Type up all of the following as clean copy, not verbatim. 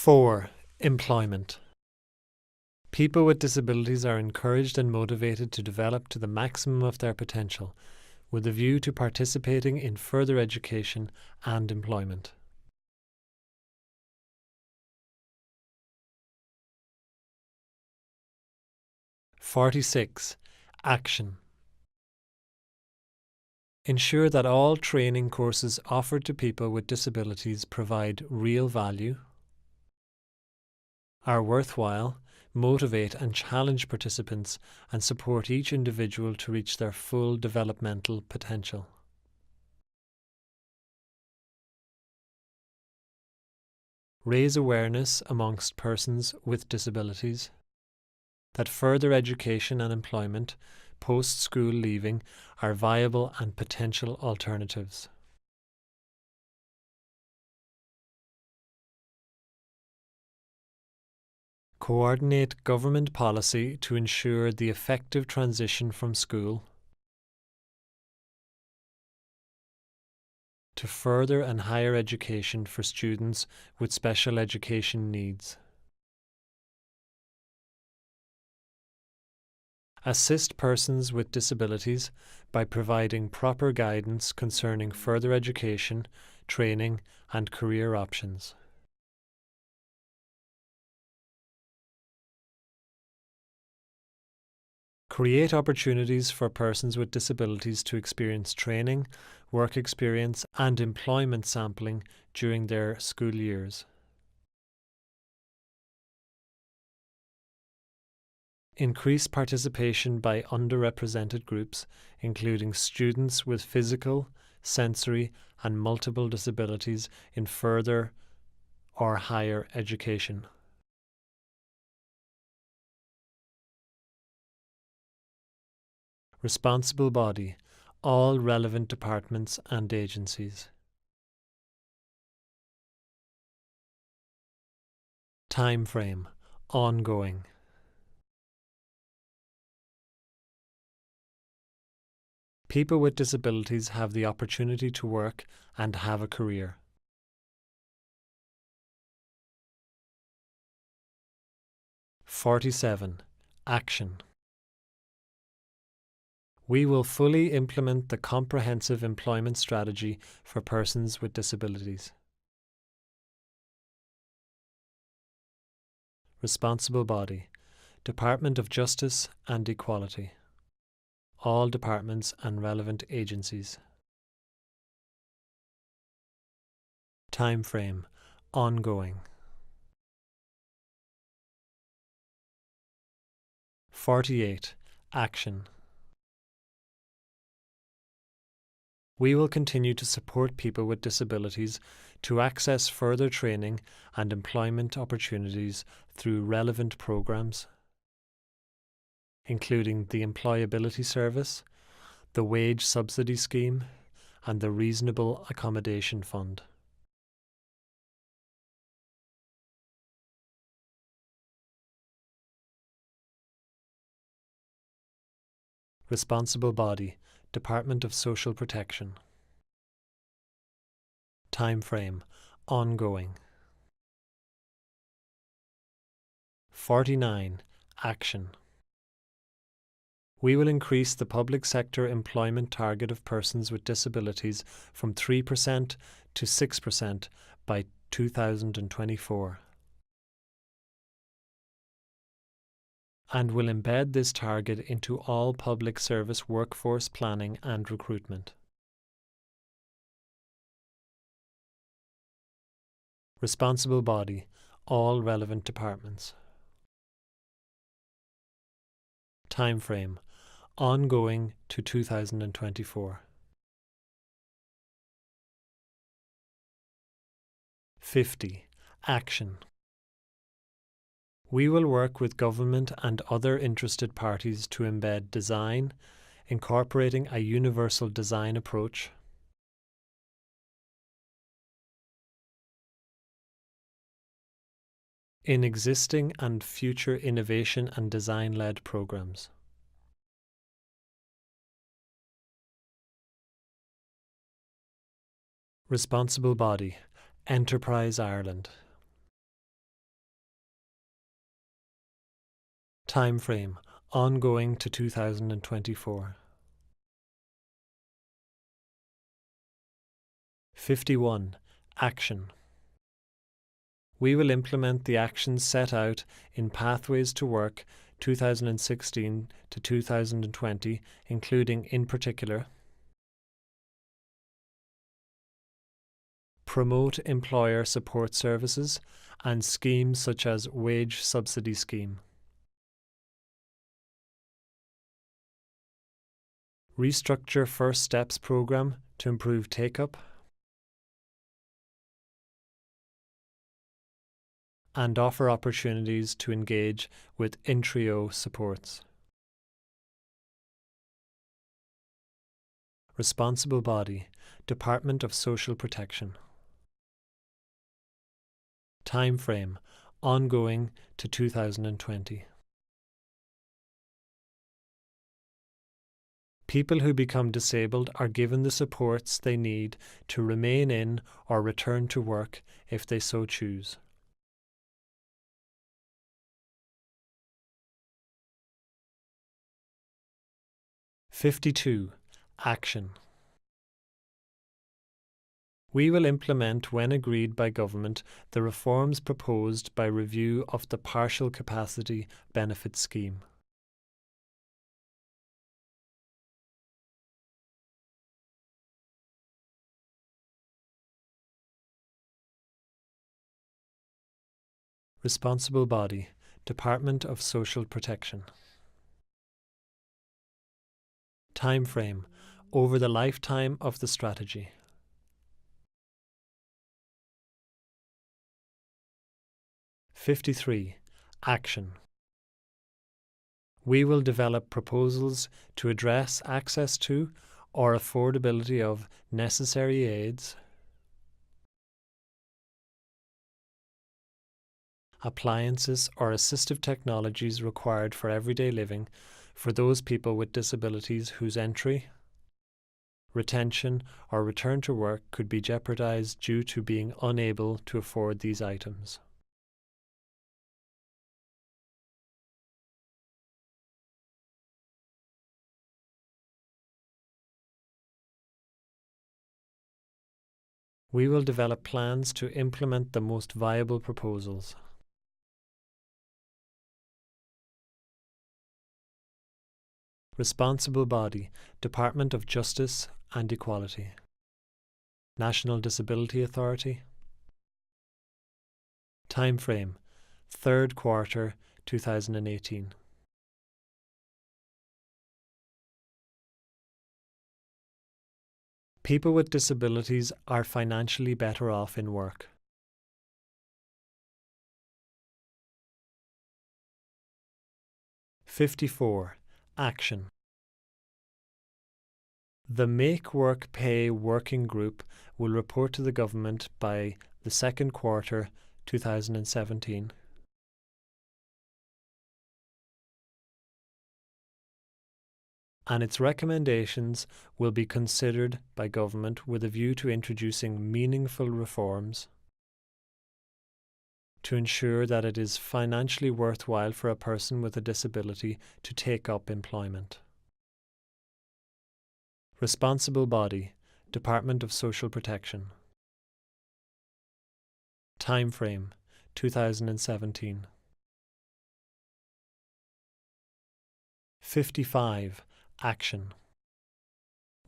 4. Employment. People with disabilities are encouraged and motivated to develop to the maximum of their potential, with a view to participating in further education and employment. (46) Action. Ensure that all training courses offered to people with disabilities provide real value, are worthwhile, motivate and challenge participants, and support each individual to reach their full developmental potential. Raise awareness amongst persons with disabilities that further education and employment post-school leaving are viable and potential alternatives. Coordinate government policy to ensure the effective transition from school to further and higher education for students with special education needs. Assist persons with disabilities by providing proper guidance concerning further education, training and career options. Create opportunities for persons with disabilities to experience training, work experience and employment sampling during their school years. Increase participation by underrepresented groups, including students with physical, sensory and multiple disabilities in further or higher education. Responsible body, all relevant departments and agencies. Time frame, ongoing. People with disabilities have the opportunity to work and have a career. (47) Action. We will fully implement the comprehensive employment strategy for persons with disabilities. Responsible body, Department of Justice and Equality. All departments and relevant agencies. Time frame, ongoing. 48. Action. We will continue to support people with disabilities to access further training and employment opportunities through relevant programs, including the Employability Service, the Wage Subsidy Scheme, and the Reasonable Accommodation Fund. Responsible body, Department of Social Protection. Time frame, ongoing. 49. Action. We will increase the public sector employment target of persons with disabilities from 3% to 6% by 2024. And will embed this target into all public service workforce planning and recruitment. Responsible body, all relevant departments. Time frame, ongoing to 2024. 50. Action. We will work with government and other interested parties to embed design, incorporating a universal design approach, in existing and future innovation and design-led programs. Responsible body, Enterprise Ireland. Time frame, ongoing to 2024. 51. Action. We will implement the actions set out in Pathways to Work 2016 to 2020, including, in particular, promote employer support services and schemes such as wage subsidy scheme, restructure First Steps program to improve take-up, and offer opportunities to engage with Intrio supports. Responsible body, Department of Social Protection. Time frame, ongoing to 2020. People who become disabled are given the supports they need to remain in or return to work if they so choose. "52. Action. We will implement, when agreed by Government, the reforms proposed by review of the Partial Capacity Benefit Scheme. Responsible body, Department of Social Protection. Time frame, over the lifetime of the strategy. 53. Action. We will develop proposals to address access to or affordability of necessary aids, appliances or assistive technologies required for everyday living for those people with disabilities whose entry, retention or return to work could be jeopardized due to being unable to afford these items. We will develop plans to implement the most viable proposals. Responsible body, Department of Justice and Equality. National Disability Authority. Time frame, third quarter 2018. People with disabilities are financially better off in work. "54. Action. The Make Work Pay Working Group will report to the Government by the second quarter 2017. And its recommendations will be considered by Government with a view to introducing meaningful reforms to ensure that it is financially worthwhile for a person with a disability to take up employment. Responsible body, Department of Social Protection. Time frame, 2017. 55. Action.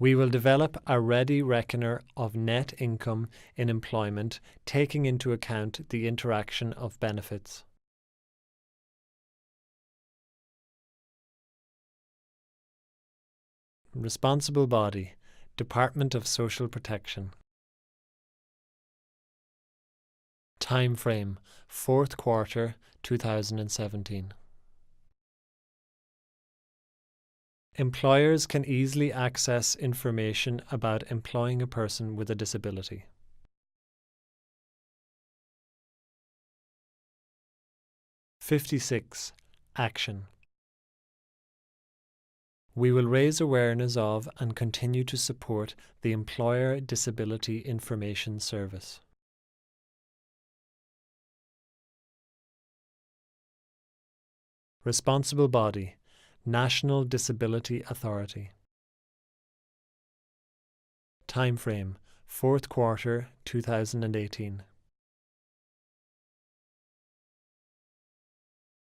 We will develop a ready reckoner of net income in employment, taking into account the interaction of benefits. Responsible body, Department of Social Protection. Time frame, fourth quarter 2017. Employers can easily access information about employing a person with a disability. "56. Action. We will raise awareness of and continue to support the Employer Disability Information Service. Responsible body, National Disability Authority. Time frame, fourth quarter 2018.